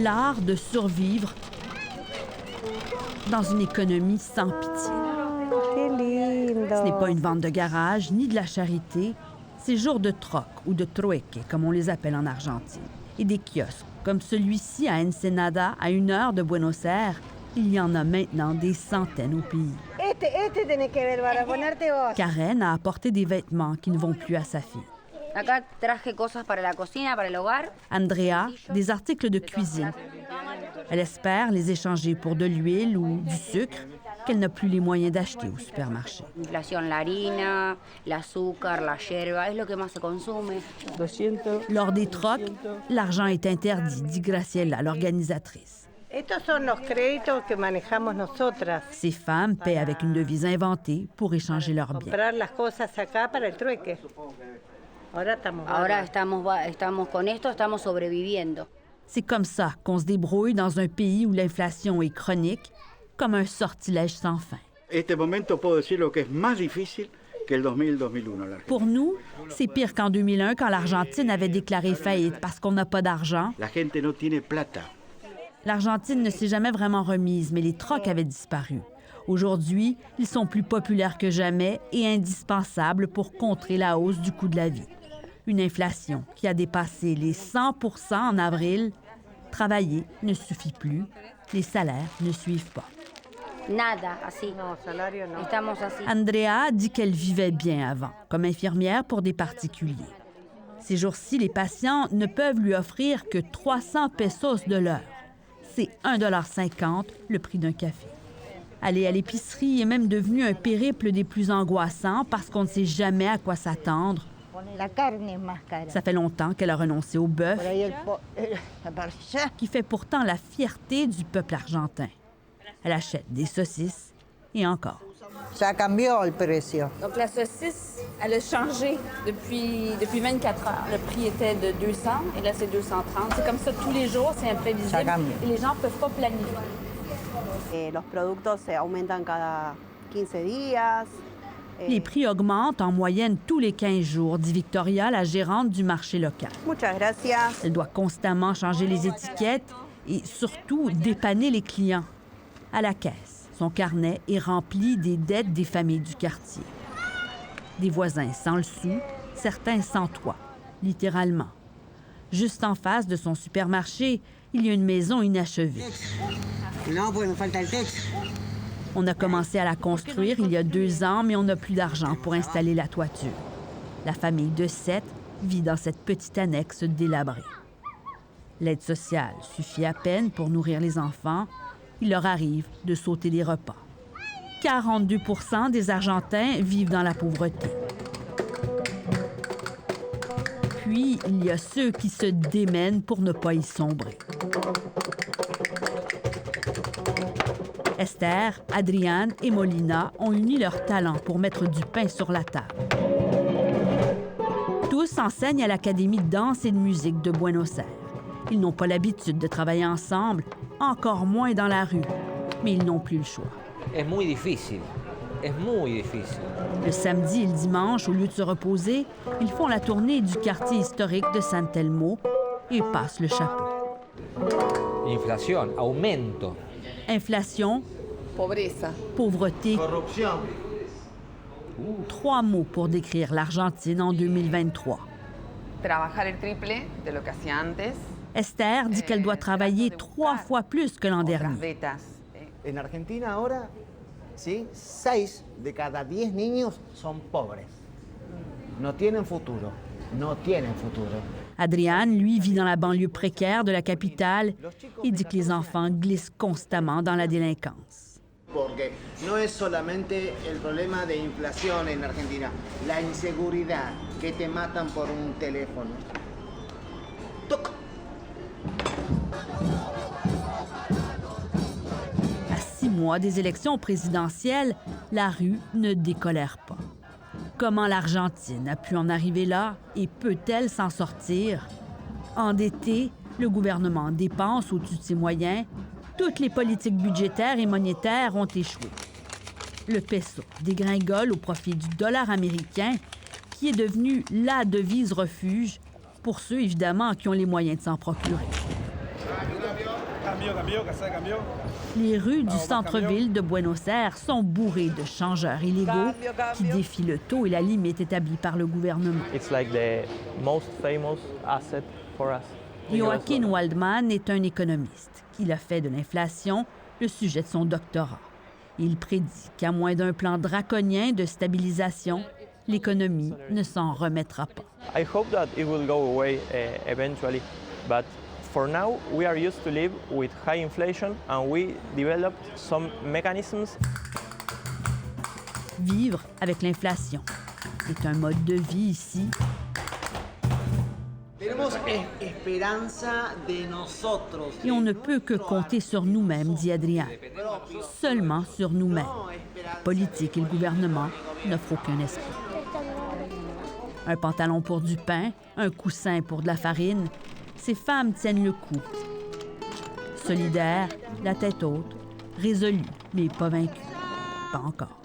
l'art de survivre dans une économie sans pitié. Ce n'est pas une vente de garage ni de la charité, c'est jours de troc ou de trueque, comme on les appelle en Argentine. Et des kiosques, comme celui-ci à Ensenada, à 1 heure de Buenos Aires, il y en a maintenant des centaines au pays. Karen a apporté des vêtements qui ne vont plus à sa fille. Andrea, des articles de cuisine. Elle espère les échanger pour de l'huile ou du sucre qu'elle n'a plus les moyens d'acheter au supermarché. Lors des trocs, l'argent est interdit, dit Graciela, l'organisatrice. Ces femmes paient avec une devise inventée pour échanger leurs biens. C'est comme ça qu'on se débrouille dans un pays où l'inflation est chronique, comme un sortilège sans fin. Pour nous, c'est pire qu'en 2001, quand l'Argentine avait déclaré faillite parce qu'on n'a pas d'argent. L'Argentine ne s'est jamais vraiment remise, mais les trocs avaient disparu. Aujourd'hui, ils sont plus populaires que jamais et indispensables pour contrer la hausse du coût de la vie. Une inflation qui a dépassé les 100 % en avril. Travailler ne suffit plus, les salaires ne suivent pas. Andrea dit qu'elle vivait bien avant, comme infirmière pour des particuliers. Ces jours-ci, les patients ne peuvent lui offrir que 300 pesos de l'heure. C'est 1,50 $ le prix d'un café. Aller à l'épicerie est même devenu un périple des plus angoissants parce qu'on ne sait jamais à quoi s'attendre. Ça fait longtemps qu'elle a renoncé au bœuf, qui fait pourtant la fierté du peuple argentin. Elle achète des saucisses et encore. Donc la saucisse, elle a changé depuis 24 heures. Le prix était de 200 et là c'est 230. C'est comme ça tous les jours, c'est imprévisible et les gens ne peuvent pas planifier. Les prix augmentent en moyenne tous les 15 jours, dit Victoria, la gérante du marché local. Elle doit constamment changer les étiquettes et surtout dépanner les clients. À la caisse, son carnet est rempli des dettes des familles du quartier. Des voisins sans le sou, certains sans toit, littéralement. Juste en face de son supermarché, il y a une maison inachevée. On a commencé à la construire il y a 2 ans, mais on n'a plus d'argent pour installer la toiture. La famille de 7 vit dans cette petite annexe délabrée. L'aide sociale suffit à peine pour nourrir les enfants. Il leur arrive de sauter des repas. 42 % des Argentins vivent dans la pauvreté. Puis, il y a ceux qui se démènent pour ne pas y sombrer. Esther, Adriane et Molina ont uni leurs talents pour mettre du pain sur la table. Tous enseignent à l'Académie de danse et de musique de Buenos Aires. Ils n'ont pas l'habitude de travailler ensemble, encore moins dans la rue, mais ils n'ont plus le choix. Le samedi et le dimanche, au lieu de se reposer, ils font la tournée du quartier historique de San Telmo et passent le chapeau. Inflation, pauvreté, 3 mots pour décrire l'Argentine en 2023. Esther dit qu'elle doit travailler 3 fois plus que l'an dernier. En Argentina ahora, sí, 6 de cada 10 niños son pobres. No tienen futuro. Adriane, lui, vit dans la banlieue précaire de la capitale et dit que les enfants glissent constamment dans la délinquance. Porque no es solamente el problema de inflación en Argentina, la inseguridad, que te matan por un teléfono. Toc. À 6 mois des élections présidentielles, la rue ne décolère pas. Comment l'Argentine a pu en arriver là et peut-elle s'en sortir? Endetté, le gouvernement dépense au-dessus de ses moyens. Toutes les politiques budgétaires et monétaires ont échoué. Le peso dégringole au profit du dollar américain, qui est devenu la devise refuge pour ceux, évidemment, qui ont les moyens de s'en procurer. Les rues du centre-ville de Buenos Aires sont bourrées de changeurs illégaux qui défient le taux et la limite établie par le gouvernement. It's like the most famous asset for us. Joaquín Waldman est un économiste. Il a fait de l'inflation le sujet de son doctorat. Il prédit qu'à moins d'un plan draconien de stabilisation, l'économie ne s'en remettra pas. I hope that it will go away eventually, but for now we are used to live with high inflation and we developed some mechanisms. Vivre avec l'inflation est un mode de vie ici. Et on ne peut que compter sur nous-mêmes, dit Adrián. Seulement sur nous-mêmes. La politique et le gouvernement n'offrent aucun esprit. Un pantalon pour du pain, un coussin pour de la farine, ces femmes tiennent le coup. Solidaires, la tête haute, résolues, mais pas vaincues. Pas encore.